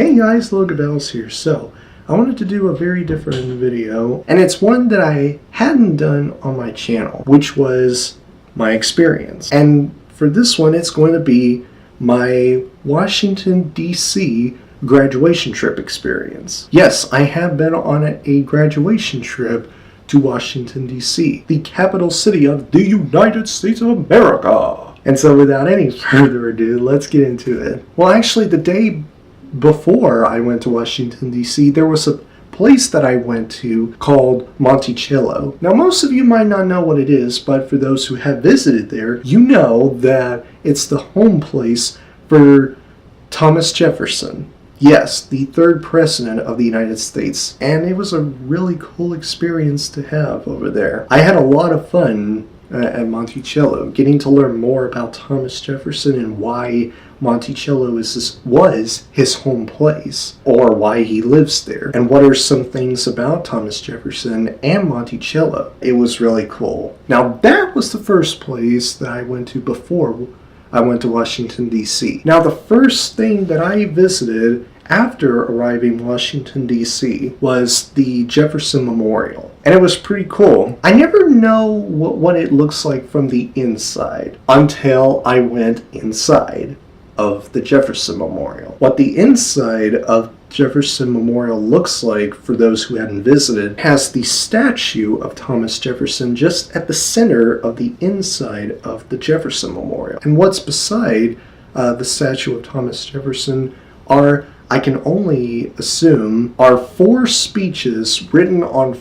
Hey guys, Logan here. So, I wanted to do a very different video, and it's one that I hadn't done on my channel, which was my experience. And for this one, it's going to be my Washington D.C. graduation trip experience. Yes, I have been on a graduation trip to Washington D.C., the capital city of the United States of America. And so without any further ado, let's get into it. Well, actually, the day before I went to Washington, D.C., there was a place that I went to called Monticello. Now, most of you might not know what it is, but for those who have visited there, you know that it's the home place for Thomas Jefferson. Yes, the third president of the United States. And it was a really cool experience to have over there. I had a lot of fun at Monticello, getting to learn more about Thomas Jefferson and why Monticello was his home place, or why he lives there, and what are some things about Thomas Jefferson and Monticello. It was really cool. Now, that was the first place that I went to before I went to Washington, D.C. Now, the first thing that I visited after arriving in Washington, D.C. was the Jefferson Memorial. And it was pretty cool. I never know what it looks like from the inside until I went inside of the Jefferson Memorial. What the inside of Jefferson Memorial looks like, for those who hadn't visited, has the statue of Thomas Jefferson just at the center of the inside of the Jefferson Memorial. And what's beside the statue of Thomas Jefferson are, I can only assume, are 4 speeches written on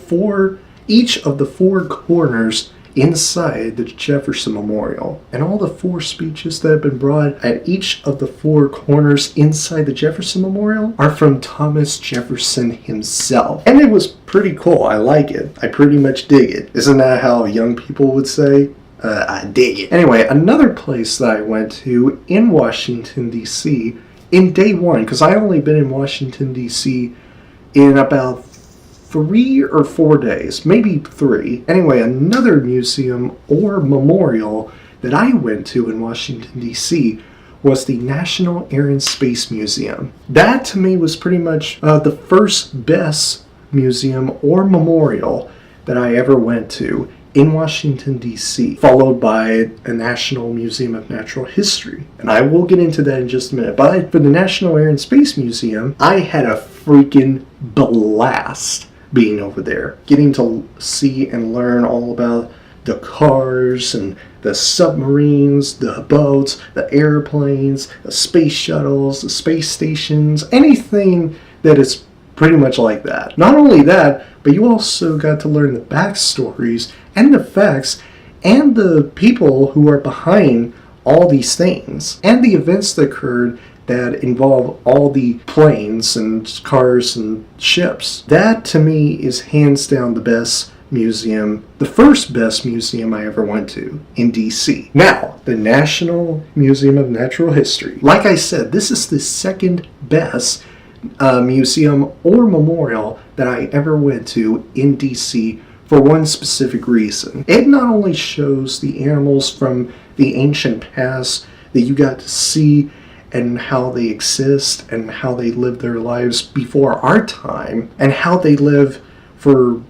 each of the 4 corners inside the Jefferson Memorial. And all the 4 speeches that have been brought at each of the 4 corners inside the Jefferson Memorial are from Thomas Jefferson himself. And it was pretty cool. I like it. I pretty much dig it. Isn't that how young people would say? I dig it. Anyway, another place that I went to in Washington, D.C. in day 1, because I only been in Washington, D.C. in about 3 or 4 days, maybe 3. Anyway, another museum or memorial that I went to in Washington, D.C. was the National Air and Space Museum. That, to me, was pretty much the first best museum or memorial that I ever went to in Washington, D.C., followed by a National Museum of Natural History. And I will get into that in just a minute. But for the National Air and Space Museum, I had a freaking blast being over there, getting to see and learn all about the cars and the submarines, the boats, the airplanes, the space shuttles, the space stations, anything that is pretty much like that. Not only that, but you also got to learn the backstories and the facts and the people who are behind all these things and the events that occurred that involve all the planes and cars and ships. That, to me, is hands down the best museum, the first best museum I ever went to in DC. Now, the National Museum of Natural History. Like I said, this is the second best museum or memorial that I ever went to in DC for one specific reason. It not only shows the animals from the ancient past that you got to see and how they exist and how they live their lives before our time and how they live for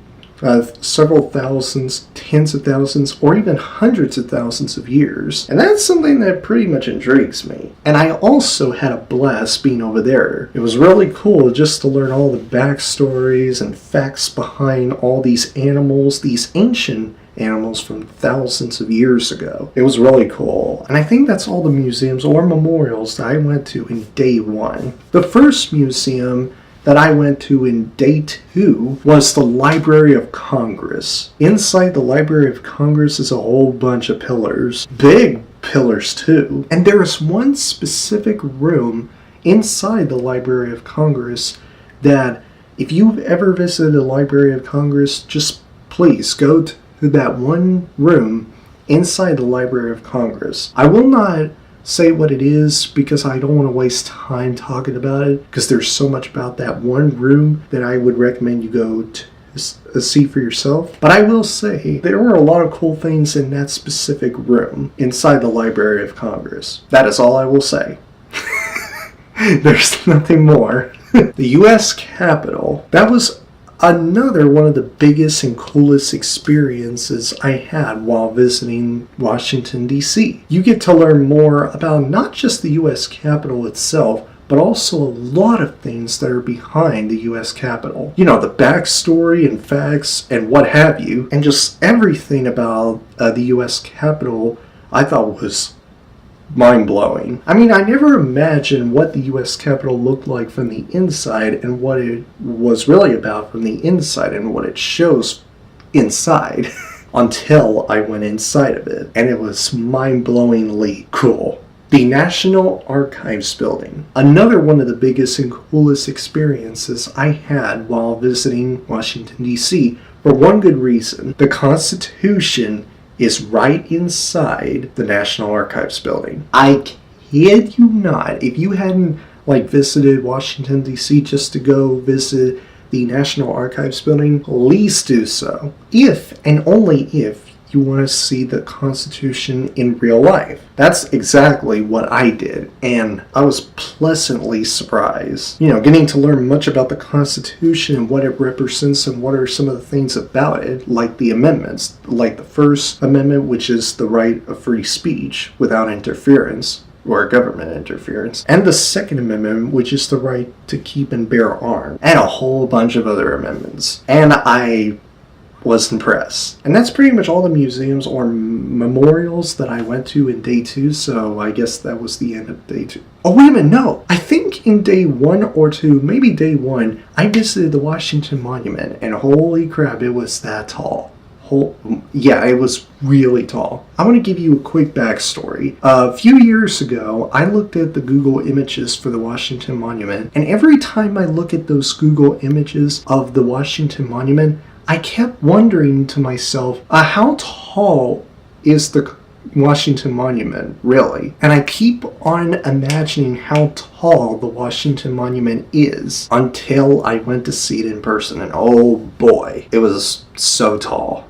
several thousands, tens of thousands, or even hundreds of thousands of years. And that's something that pretty much intrigues me. And I also had a blast being over there. It was really cool just to learn all the backstories and facts behind all these animals, these ancient animals from thousands of years ago. It was really cool. And I think that's all the museums or memorials that I went to in day 1. The first museum that I went to in day 2 was the Library of Congress. Inside the Library of Congress is a whole bunch of pillars. Big pillars too. And there is one specific room inside the Library of Congress that if you've ever visited the Library of Congress, just please go to that one room inside the Library of Congress. I will not say what it is because I don't want to waste time talking about it, because there's so much about that one room that I would recommend you go to see for yourself. But I will say there were a lot of cool things in that specific room inside the Library of Congress. That is all I will say. There's nothing more. The U.S. Capitol. That was another one of the biggest and coolest experiences I had while visiting Washington, D.C. You get to learn more about not just the U.S. Capitol itself, but also a lot of things that are behind the U.S. Capitol. You know, the backstory and facts and what have you, and just everything about the U.S. Capitol I thought was mind-blowing. I mean, I never imagined what the U.S. Capitol looked like from the inside and what it was really about from the inside and what it shows inside until I went inside of it, and it was mind-blowingly cool. The National Archives Building. Another one of the biggest and coolest experiences I had while visiting Washington, D.C. for one good reason. The Constitution is right inside the National Archives Building. I kid you not. If you hadn't visited Washington, D.C. just to go visit the National Archives Building, please do so. If and only if you want to see the Constitution in real life. That's exactly what I did, and I was pleasantly surprised. You know, getting to learn much about the Constitution and what it represents and what are some of the things about it, like the amendments, like the First Amendment, which is the right of free speech without interference, or government interference, and the Second Amendment, which is the right to keep and bear arms, and a whole bunch of other amendments. And I was impressed. And that's pretty much all the museums or memorials that I went to in day 2, so I guess that was the end of day 2. Oh, wait a minute, no! I think in day 1 or 2, maybe day 1, I visited the Washington Monument, and holy crap, it was that tall. Yeah, it was really tall. I want to give you a quick backstory. A few years ago, I looked at the Google images for the Washington Monument, and every time I look at those Google images of the Washington Monument, I kept wondering to myself, how tall is the Washington Monument, really? And I keep on imagining how tall the Washington Monument is until I went to see it in person, and oh boy, it was so tall.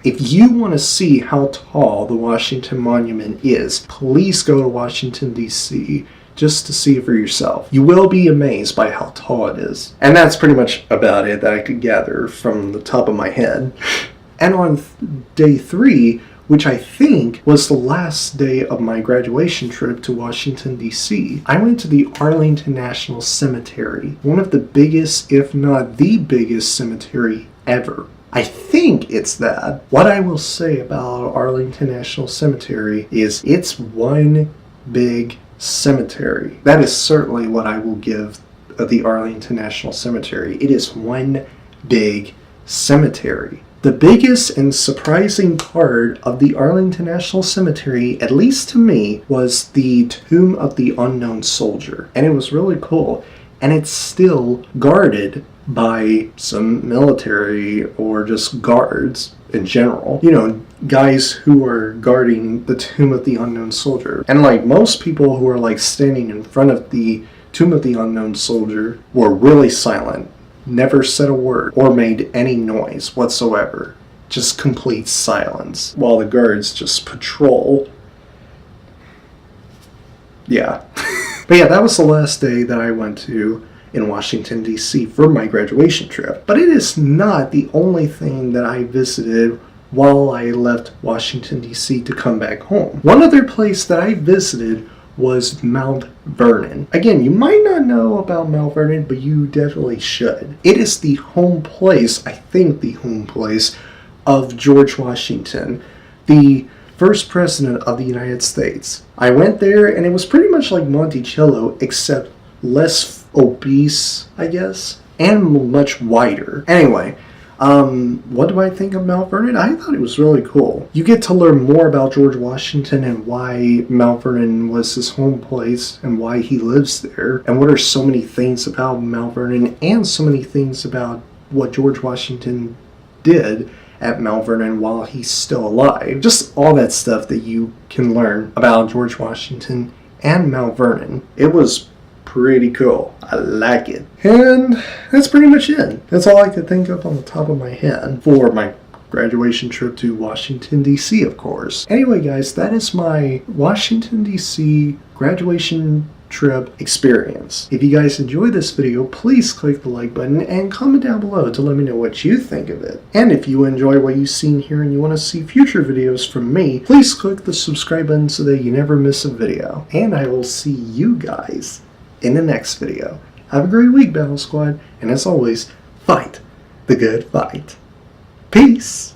If you want to see how tall the Washington Monument is, please go to Washington, D.C., just to see it for yourself. You will be amazed by how tall it is. And that's pretty much about it that I could gather from the top of my head. And on day 3, which I think was the last day of my graduation trip to Washington, D.C., I went to the Arlington National Cemetery, one of the biggest, if not the biggest cemetery ever. I think it's that. What I will say about Arlington National Cemetery is it's one big cemetery. That is certainly what I will give the Arlington National Cemetery. It is one big cemetery. The biggest and surprising part of the Arlington National Cemetery, at least to me, was the Tomb of the Unknown Soldier. And it was really cool. And it's still guarded by some military or just guards in general. You know, guys who are guarding the Tomb of the Unknown Soldier. And most people who are standing in front of the Tomb of the Unknown Soldier were really silent. Never said a word or made any noise whatsoever. Just complete silence while the guards just patrol. Yeah. But yeah, that was the last day that I went to in Washington, D.C. for my graduation trip. But it is not the only thing that I visited while I left Washington, D.C. to come back home. One other place that I visited was Mount Vernon. Again, you might not know about Mount Vernon, but you definitely should. It is the home place, I think the home place, of George Washington, the first president of the United States. I went there and it was pretty much like Monticello, except less obese, I guess, and much wider. Anyway, what do I think of Mount Vernon? I thought it was really cool. You get to learn more about George Washington and why Mount Vernon was his home place and why he lives there, and what are so many things about Mount Vernon and so many things about what George Washington did at Mount Vernon while he's still alive. Just all that stuff that you can learn about George Washington and Mount Vernon. It was pretty cool. I like it. And that's pretty much it. That's all I could think of on the top of my head for my graduation trip to Washington, D.C., of course. Anyway, guys, that is my Washington, D.C. graduation trip experience. If you guys enjoyed this video, please click the like button and comment down below to let me know what you think of it. And if you enjoy what you've seen here and you want to see future videos from me, please click the subscribe button so that you never miss a video. And I will see you guys in the next video. Have a great week, Battle Squad, and as always, fight the good fight. Peace!